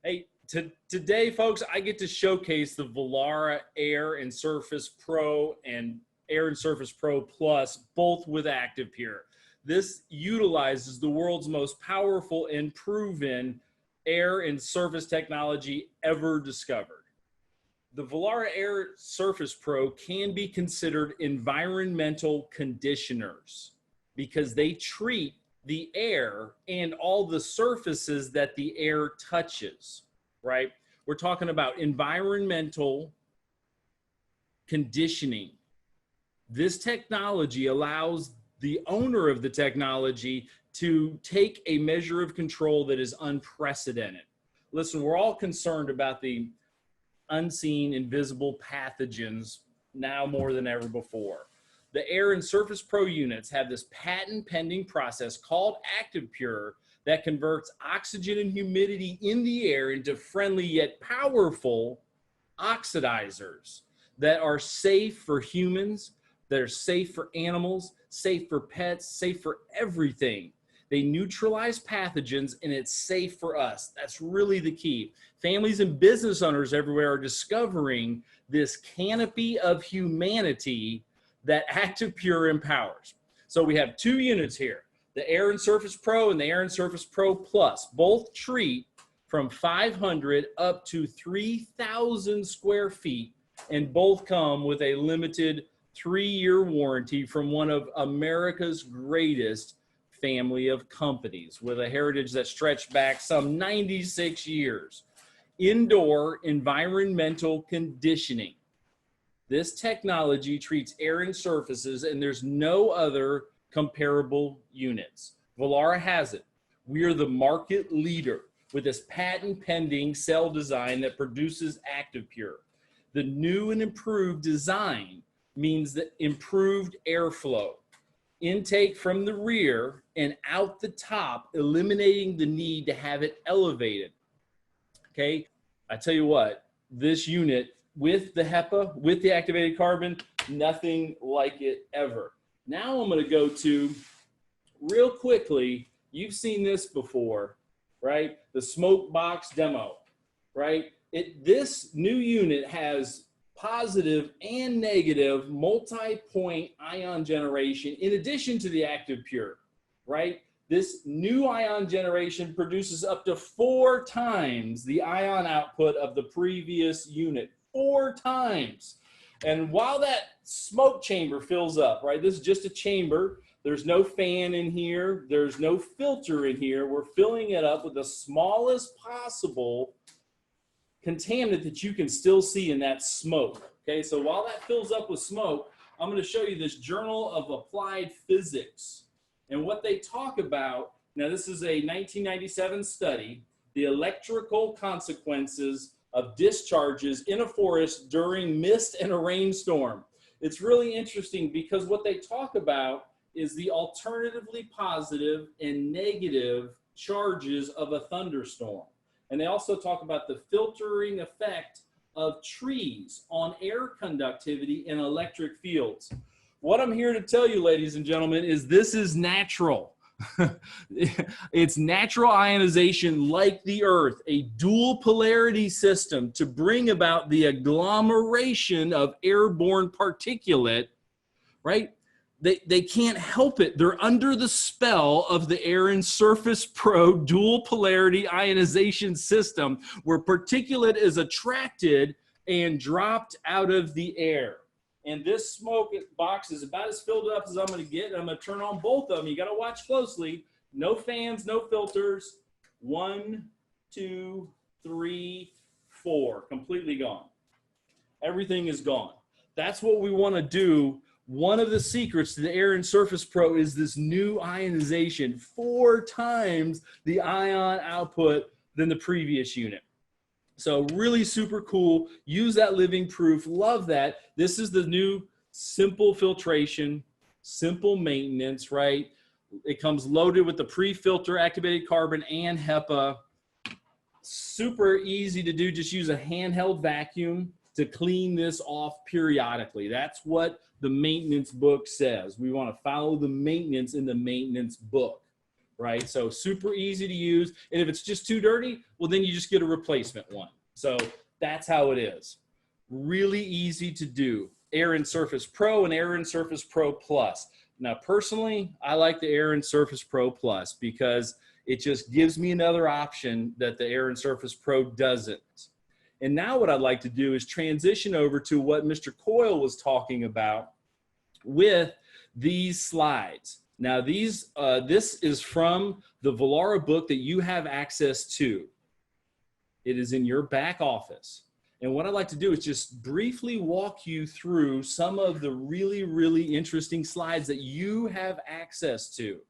Hey, today, folks, I get to showcase the Vollara Air and Surface Pro and Air and Surface Pro Plus, both with ActivePure. This utilizes the world's most powerful and proven air and surface technology ever discovered. The Vollara Air Surface Pro can be considered environmental conditioners because they treat the air and all the surfaces that the air touches, right? We're talking about environmental conditioning. This technology allows the owner of the technology to take a measure of control that is unprecedented. Listen, we're all concerned about the unseen, invisible pathogens now more than ever before. The Air and Surface Pro units have this patent pending process called ActivePure that converts oxygen and humidity in the air into friendly yet powerful oxidizers that are safe for humans, that are safe for animals, safe for pets, safe for everything. They neutralize pathogens and it's safe for us. That's really the key. Families and business owners everywhere are discovering this canopy of humanity that ActivePure empowers. So we have two units here, the Air and Surface Pro and the Air and Surface Pro Plus. Both treat from 500 up to 3,000 square feet, and both come with a limited 3-year warranty from one of America's greatest family of companies with a heritage that stretched back some 96 years. Indoor environmental conditioning. This technology treats air and surfaces, and there's no other comparable units. Vollara has it. We are the market leader with this patent pending cell design that produces ActivePure. The new and improved design means that improved airflow, intake from the rear and out the top, eliminating the need to have it elevated. Okay, I tell you what, this unit with the HEPA, with the activated carbon, nothing like it ever. Now I'm going to go to, real quickly, you've seen this before, right? The smoke box demo, right? This new unit has positive and negative multi-point ion generation in addition to the ActivePure, right? This new ion generation produces up to 4 times the ion output of the previous unit. 4 times. And while that smoke chamber fills up, right, this is just a chamber. There's no fan in here. There's no filter in here. We're filling it up with the smallest possible contaminant that you can still see in that smoke. Okay, so while that fills up with smoke, I'm going to show you this Journal of Applied Physics. And what they talk about, now this is a 1997 study, the electrical consequences of discharges in a forest during mist and a rainstorm. It's really interesting because what they talk about is the alternatively positive and negative charges of a thunderstorm. And they also talk about the filtering effect of trees on air conductivity in electric fields. What I'm here to tell you, ladies and gentlemen, is this is natural. It's natural ionization like the earth, a dual polarity system to bring about the agglomeration of airborne particulate, right? They can't help it. They're under the spell of the Air and Surface Pro dual polarity ionization system where particulate is attracted and dropped out of the air. And this smoke box is about as filled up as I'm going to get. And I'm going to turn on both of them. You got to watch closely. No fans, no filters. 1, 2, 3, 4. Completely gone. Everything is gone. That's what we want to do. One of the secrets to the Air and Surface Pro is this new ionization. 4 times the ion output than the previous unit. So really super cool. Use that living proof. Love that. This is the new simple filtration, simple maintenance, right? It comes loaded with the pre-filter activated carbon and HEPA. Super easy to do. Just use a handheld vacuum to clean this off periodically. That's what the maintenance book says. We want to follow the maintenance in the maintenance book. right? So super easy to use. And if it's just too dirty, well, then you just get a replacement one. So that's how it is. Really easy to do. Air Surface Pro and Air Surface Pro Plus. Now, personally, I like the Air Surface Pro Plus because it just gives me another option that the Air Surface Pro doesn't. And now what I'd like to do is transition over to what Mr. Coyle was talking about with these slides. Now, this is from the Vollara book that you have access to. It is in your back office. And what I'd like to do is just briefly walk you through some of the really, really interesting slides that you have access to,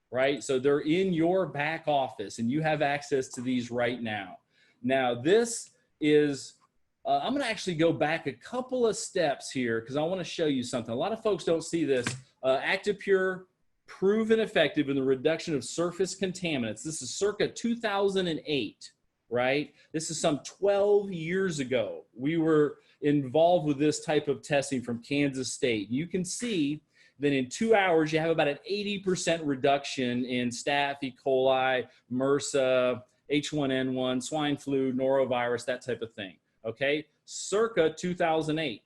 right? So they're in your back office and you have access to these right now. Now, this is, I'm gonna actually go back a couple of steps here because I wanna show you something. A lot of folks don't see this. Actipure, proven effective in the reduction of surface contaminants. This is circa 2008. Right? This is some 12 years ago. We were involved with this type of testing from Kansas State. You can see that in 2 hours, you have about an 80% reduction in staph, E. coli, MRSA, H1N1, swine flu, norovirus, that type of thing. Okay? Circa 2008.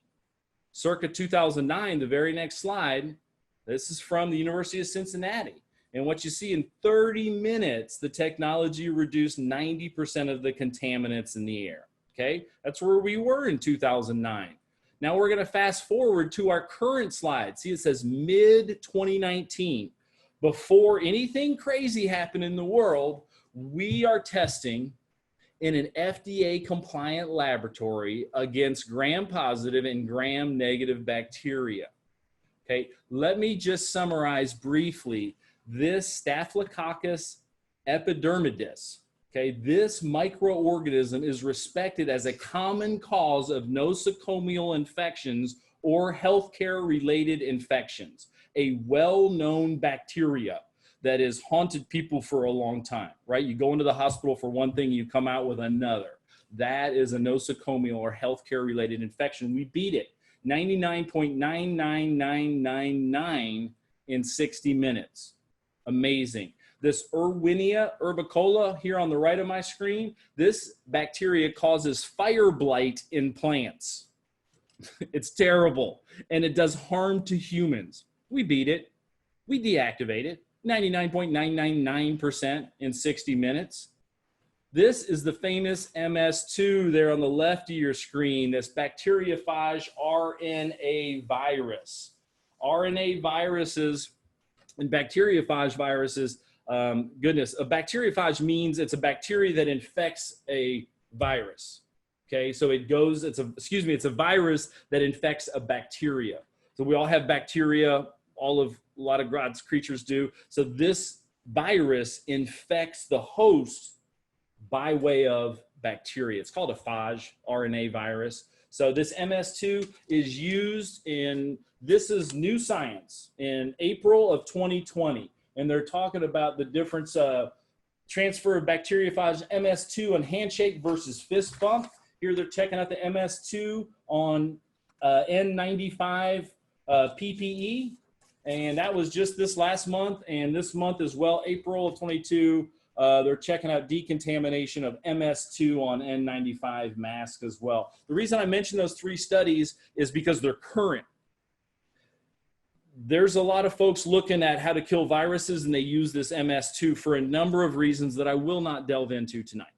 Circa 2009, the very next slide, this is from the University of Cincinnati. And what you see in 30 minutes, the technology reduced 90% of the contaminants in the air, okay? That's where we were in 2009. Now we're gonna fast forward to our current slide. See, it says mid-2019. Before anything crazy happened in the world, we are testing in an FDA compliant laboratory against gram-positive and gram-negative bacteria, okay? Let me just summarize briefly. This Staphylococcus epidermidis, okay, this microorganism is respected as a common cause of nosocomial infections or healthcare related infections, a well-known bacteria that has haunted people for a long time, right? You go into the hospital for one thing, you come out with another. That is a nosocomial or healthcare related infection. We beat it 99.99999 in 60 minutes. Amazing. This Erwinia herbicola here on the right of my screen, this bacteria causes fire blight in plants. It's terrible, and it does harm to humans. We beat it. We deactivate it 99.999% in 60 minutes. This is the famous MS2 there on the left of your screen, this bacteriophage RNA virus. RNA viruses and bacteriophage viruses, goodness, a bacteriophage means it's a bacteria that infects a virus. Okay, so it goes, it's a virus that infects a bacteria. So we all have bacteria, a lot of God's creatures do. So this virus infects the host by way of bacteria. It's called a phage, RNA virus. So this MS2 is used in, this is New Science in April of 2020. And they're talking about the difference transfer of bacteriophage MS2 on handshake versus fist bump. Here they're checking out the MS2 on N95 PPE. And that was just this last month. And this month as well, April of 22, they're checking out decontamination of MS2 on N95 mask as well. The reason I mention those three studies is because they're current. There's a lot of folks looking at how to kill viruses, and they use this MS2 for a number of reasons that I will not delve into tonight.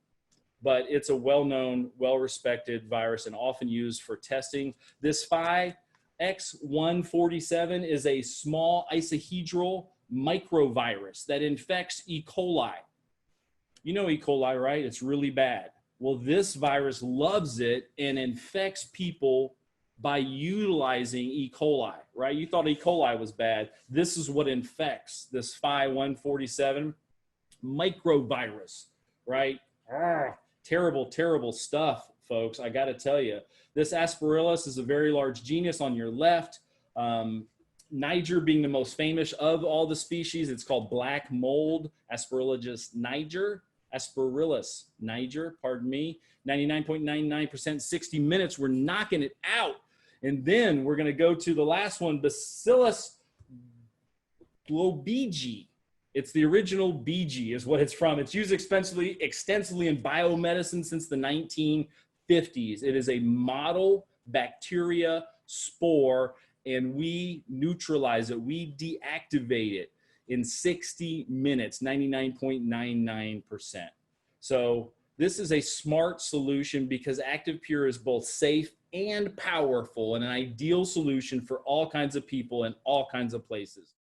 But it's a well-known, well-respected virus and often used for testing. This Phi X147 is a small isohedral microvirus that infects E. coli. You know E. coli, right? It's really bad. Well, this virus loves it and infects people by utilizing E. coli, right? You thought E. coli was bad. This is what infects this Phi 147 microvirus, right? Terrible, terrible stuff, folks. I got to tell you, this Aspergillus is a very large genus on your left. Niger being the most famous of all the species. It's called black mold, Aspergillus niger. Aspergillus niger, pardon me. 99.99%, 60 minutes, we're knocking it out. And then we're going to go to the last one, Bacillus globigii. It's the original BG is what it's from. It's used extensively in biomedicine since the 1950s. It is a model bacteria spore, and we neutralize it. We deactivate it in 60 minutes, 99.99%. So this is a smart solution because ActivePure is both safe and powerful and an ideal solution for all kinds of people in all kinds of places.